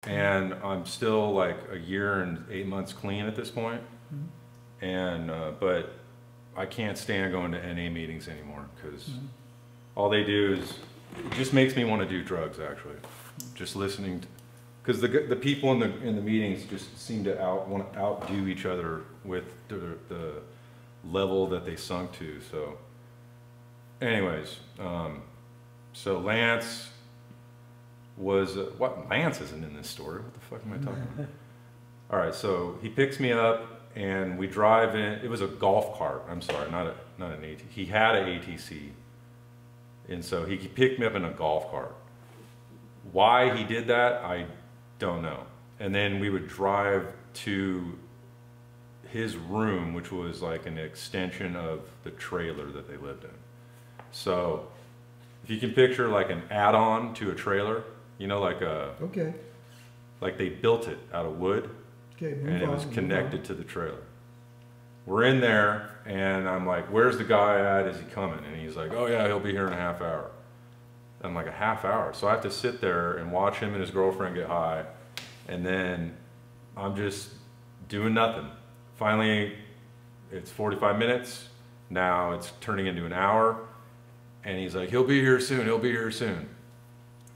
and I'm still like a year and 8 months clean at this point. And but I can't stand going to NA meetings anymore because all they do is it just makes me want to do drugs. Actually, just listening to, because the people in the meetings just seem to want to outdo each other with the level that they sunk to. So, anyways, so Lance was what? Lance isn't in this story. What the fuck am I talking about? All right, so he picks me up and we drive in. It was a golf cart. I'm sorry, not an AT. He had an ATC, and so he picked me up in a golf cart. Why he did that, I don't know. And then we would drive to his room, which was like an extension of the trailer that they lived in. So if you can picture like an add-on to a trailer, you know, like a like they built it out of wood, and it was connected to the trailer. We're in there, and I'm like, "Where's the guy at? Is he coming?" And he's like, "Oh yeah, he'll be here in a half hour." I'm like, a half hour? So I have to sit there and watch him and his girlfriend get high, and then I'm just doing nothing. Finally, it's 45 minutes. Now it's turning into an hour, and he's like, "He'll be here soon, he'll be here soon."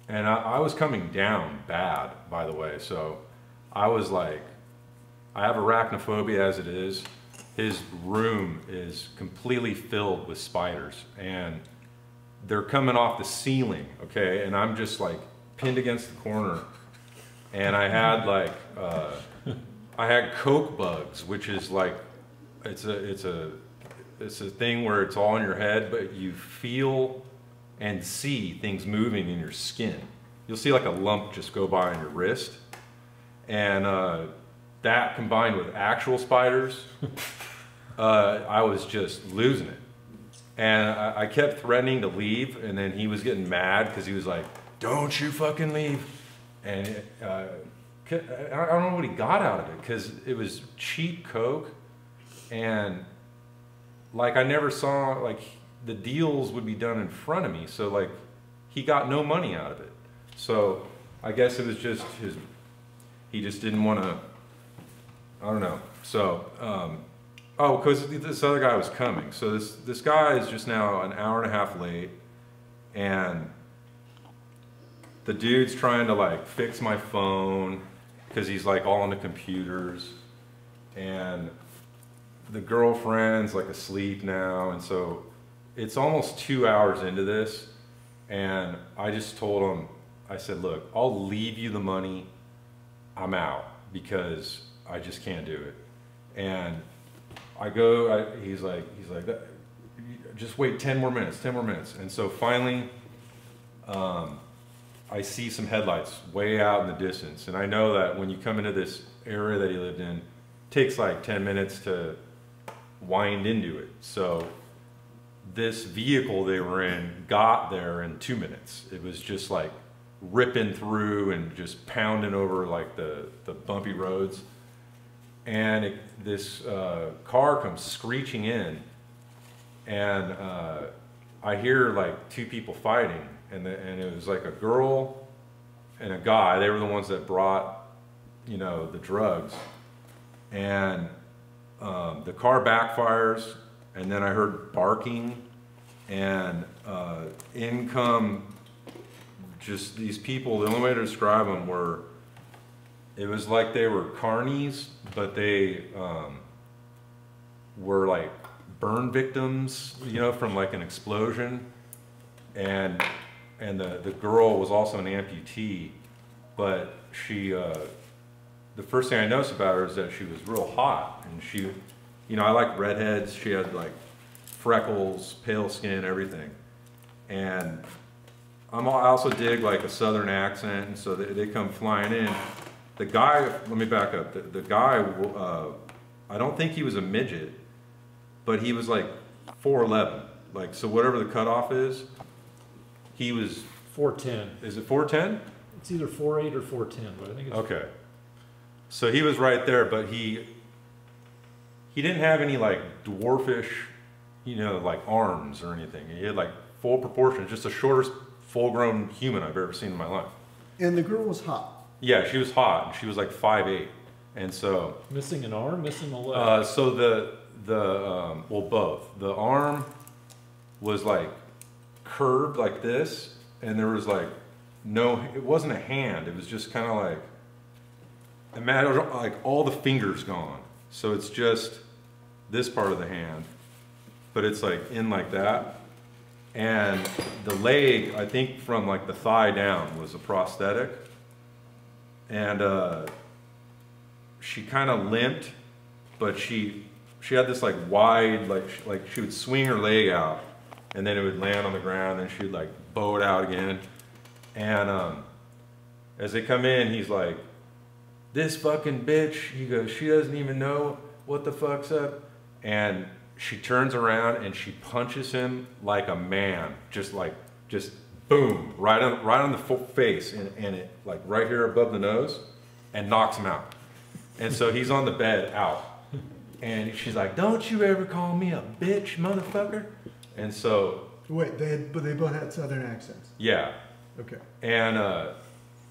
And I was coming down bad, by the way, so I was like, I have arachnophobia as it is. His room is completely filled with spiders, and they're coming off the ceiling, okay? And I'm just like pinned against the corner, and I had like, I had coke bugs, which is like, it's a thing where it's all in your head, but you feel and see things moving in your skin. You'll see like a lump just go by on your wrist, and that combined with actual spiders, I was just losing it. And I kept threatening to leave, and then he was getting mad because he was like, "Don't you fucking leave." And I don't know what he got out of it, because it was cheap coke, and like I never saw, like the deals would be done in front of me, so like he got no money out of it. So I guess it was just he just didn't want to, I don't know. So oh, because this other guy was coming. So this guy is just now an hour and a half late, and the dude's trying to like fix my phone because he's like all on the computers, and the girlfriend's like asleep now, and so it's almost 2 hours into this, and I just told him, I said, "Look, I'll leave you the money. I'm out because I just can't do it." And I go, he's like, "Just wait 10 more minutes, 10 more minutes." And so finally, I see some headlights way out in the distance. And I know that when you come into this area that he lived in, it takes like 10 minutes to wind into it. So this vehicle they were in got there in 2 minutes. It was just like ripping through and just pounding over like the bumpy roads. And this car comes screeching in, and I hear like two people fighting, and it was like a girl and a guy. They were the ones that brought, you know, the drugs. And the car backfires, and then I heard barking, and in come just these people. The only way to describe them were, it was like they were carnies, but they were like burn victims, you know, from like an explosion. And the girl was also an amputee, but she, the first thing I noticed about her is that she was real hot. And she, you know, I like redheads. She had like freckles, pale skin, everything. And I also dig like a southern accent, and so they come flying in. The guy, let me back up. The guy, I don't think he was a midget, but he was like 4'11". Like, so whatever the cutoff is, he was 4'10". Is it 4'10"? It's either 4'8" or 4'10", but I think it's okay. So he was right there, but he didn't have any like dwarfish, you know, like arms or anything. He had like full proportions, just the shortest full-grown human I've ever seen in my life. And the girl was hot. Yeah, she was hot. She was like 5'8", and so Missing an arm, missing a leg. so well, both. The arm was like curved like this, and there was like it wasn't a hand. It was just kind of like, imagine like all the fingers gone. So it's just this part of the hand, but it's like in like that. And the leg, I think from like the thigh down, was a prosthetic. And she kind of limped, but she had this like wide, like she would swing her leg out, and then it would land on the ground, and she'd like bow it out again. And as they come in, he's like, "This fucking bitch," he goes, "she doesn't even know what the fuck's up." And she turns around and she punches him like a man, just boom, right on the face, and it like right here above the nose, and knocks him out. And so he's on the bed out, and she's like, "Don't you ever call me a bitch, motherfucker." And so wait, but they both had Southern accents. Yeah. Okay. And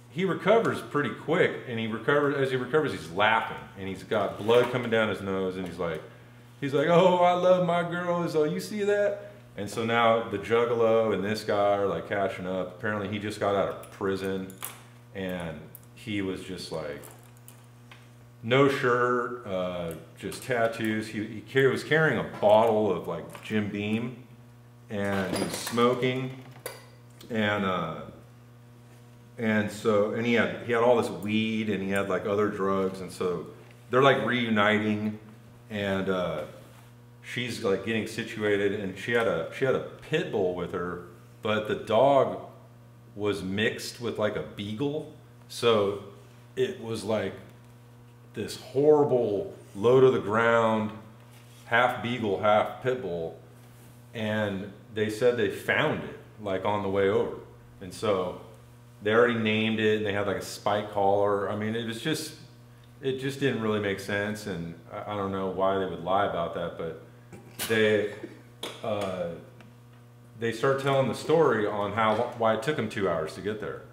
he recovers pretty quick, and as he recovers, he's laughing, and he's got blood coming down his nose, and he's like, "Oh, I love my girl. So you see that?" And so now the Juggalo and this guy are like catching up. Apparently he just got out of prison, and he was just like, no shirt, just tattoos. He was carrying a bottle of like Jim Beam, and he was smoking, and he had all this weed, and he had like other drugs, and so they're like reuniting, and she's like getting situated, and she had a pit bull with her, but the dog was mixed with like a beagle, so it was like this horrible low to the ground, half beagle, half pit bull. And they said they found it like on the way over, and so they already named it, and they had like a spike collar. I mean, it just didn't really make sense, and I don't know why they would lie about that, but they start telling the story on why it took them 2 hours to get there.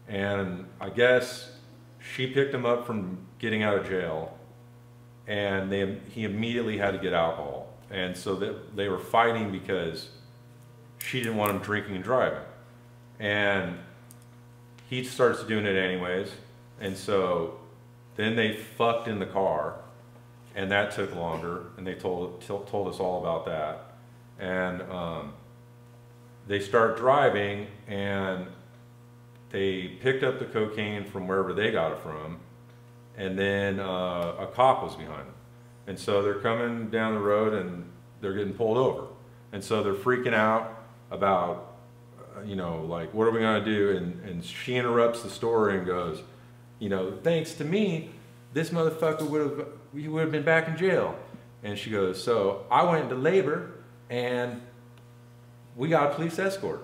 And I guess she picked him up from getting out of jail, and he immediately had to get alcohol, and so they were fighting because she didn't want him drinking and driving, and he starts doing it anyways, and so then they fucked in the car, and that took longer, and they told us all about that. And they start driving, and they picked up the cocaine from wherever they got it from, and then a cop was behind them. And so they're coming down the road, and they're getting pulled over. And so they're freaking out about, like, what are we gonna do? And she interrupts the story and goes, "Thanks to me, this motherfucker would have been back in jail." And she goes, "So I went into labor, and we got a police escort."